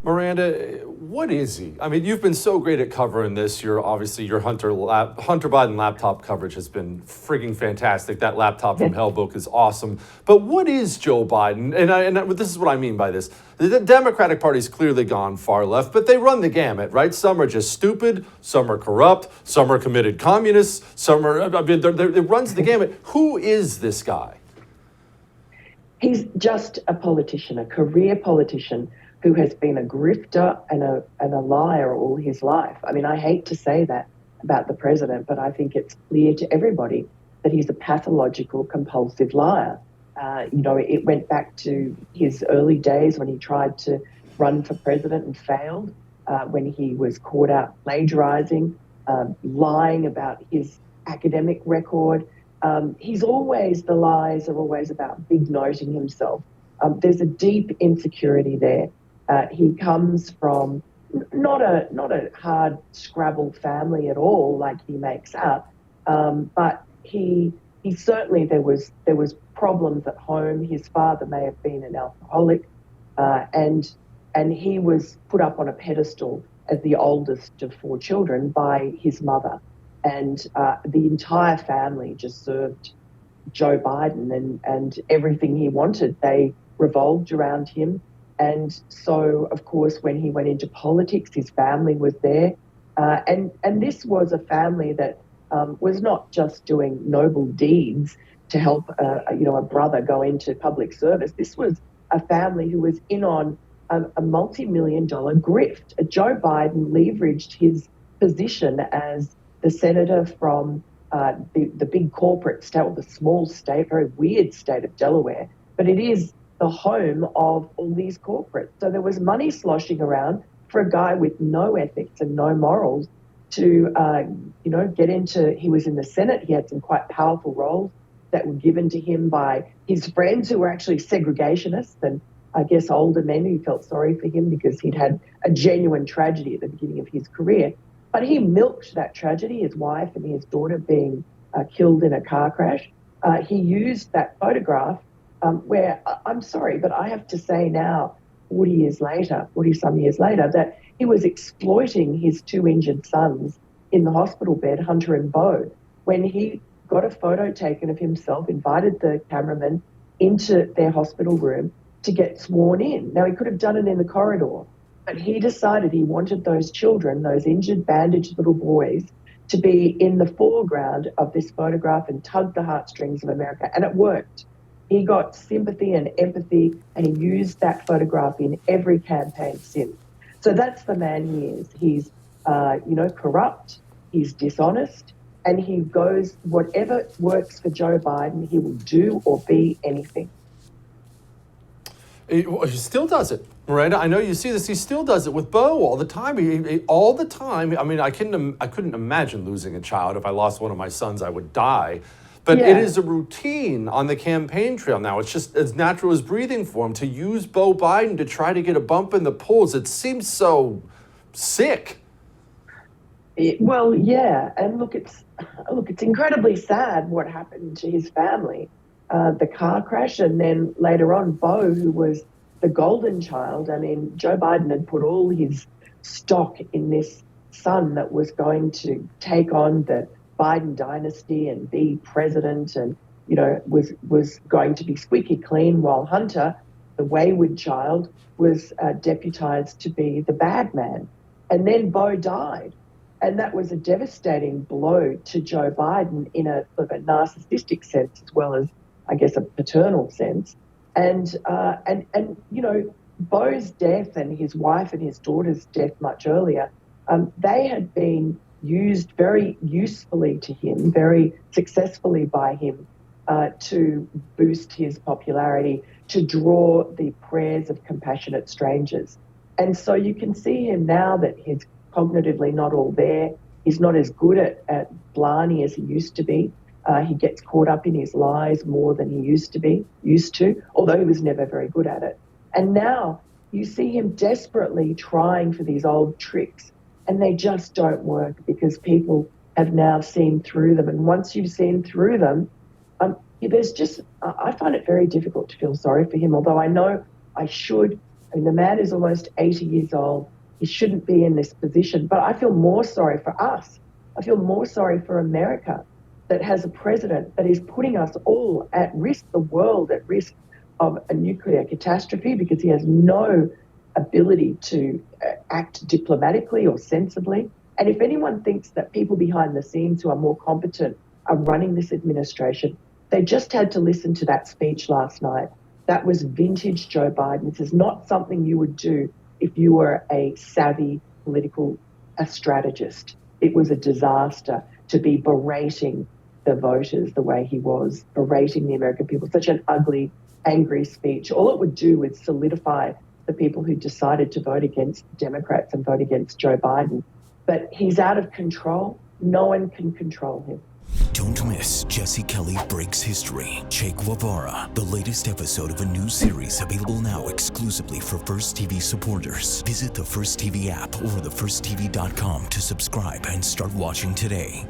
Miranda, what is he? I mean, you've been so great at covering this. Your Hunter Biden laptop coverage has been frigging fantastic. That laptop from Hell book is awesome. But what is Joe Biden? This is what I mean by this. The Democratic Party's clearly gone far left, but they run the gamut, right? Some are just stupid, some are corrupt, some are committed communists, some are. I mean, it runs the gamut. Who is this guy? He's just a politician, a career politician who has been a grifter and a liar all his life. I mean, I hate to say that about the president, but I think it's clear to everybody that he's a pathological, compulsive liar. It went back to his early days when he tried to run for president and failed, when he was caught out plagiarizing, lying about his academic record. The lies are always about big noting himself. There's a deep insecurity there. He comes from not a hard Scrabble family at all, like he makes out, but he certainly there was problems at home. His father may have been an alcoholic, and he was put up on a pedestal as the oldest of 4 children by his mother, and the entire family just served Joe Biden and everything he wanted. They revolved around him. And so, of course, when he went into politics, his family was there. And this was a family that was not just doing noble deeds to help a brother go into public service. This was a family who was in on a multi-million-dollar grift. Joe Biden leveraged his position as the senator from the big corporate state, or the small state, very weird state of Delaware, but it is the home of all these corporates. So there was money sloshing around for a guy with no ethics and no morals to, get into. He was in the Senate. He had some quite powerful roles that were given to him by his friends who were actually segregationists, and I guess older men who felt sorry for him because he'd had a genuine tragedy at the beginning of his career. But he milked that tragedy, his wife and his daughter being killed in a car crash. He used that photograph where, I'm sorry, but I have to say now, 40-some years later, that he was exploiting his 2 injured sons in the hospital bed, Hunter and Beau, when he got a photo taken of himself, invited the cameraman into their hospital room to get sworn in. Now, he could have done it in the corridor, but he decided he wanted those children, those injured, bandaged little boys, to be in the foreground of this photograph and tug the heartstrings of America. And it worked. He got sympathy and empathy, and he used that photograph in every campaign since. So that's the man he is. He's, corrupt, he's dishonest, and he goes, whatever works for Joe Biden, he will do or be anything. He still does it, Miranda. I know you see this. He still does it with Beau all the time. All the time. I mean, I couldn't imagine losing a child. If I lost one of my sons, I would die. But It is a routine on the campaign trail now. It's just as natural as breathing for him to use Beau Biden to try to get a bump in the polls. It seems so sick. Well, yeah, and look, it's incredibly sad what happened to his family, the car crash, and then later on, Beau, who was the golden child. I mean, Joe Biden had put all his stock in this son that was going to take on the Biden dynasty and be president, and was going to be squeaky clean, while Hunter, the wayward child, was deputized to be the bad man. And then Beau died. And that was a devastating blow to Joe Biden in a sort of a narcissistic sense, as well as, I guess, a paternal sense. And Beau's death and his wife and his daughter's death much earlier, they had been used very usefully to him, very successfully by him, to boost his popularity, to draw the prayers of compassionate strangers. And so you can see him now that he's cognitively not all there. He's not as good at Blarney as he used to be. He gets caught up in his lies more than he used to, although he was never very good at it. And now you see him desperately trying for these old tricks, and they just don't work because people have now seen through them. And once you've seen through them, I find it very difficult to feel sorry for him, although I know I should. I mean, the man is almost 80 years old. He shouldn't be in this position. But I feel more sorry for us. I feel more sorry for America that has a president that is putting us all at risk, the world at risk of a nuclear catastrophe, because he has no ability to act diplomatically or sensibly. And if anyone thinks that people behind the scenes who are more competent are running this administration, they just had to listen to that speech last night. That was vintage Joe Biden. This is not something you would do if you were a savvy political strategist. It was a disaster to be berating the voters the way he was, berating the American people. Such an ugly, angry speech. All it would do is solidify the people who decided to vote against Democrats and vote against Joe Biden. But he's out of control. No one can control him. Don't miss Jesse Kelly Breaks History, Che Guevara, the latest episode of a new series available now exclusively for First TV supporters. Visit the First TV app or thefirsttv.com to subscribe and start watching today.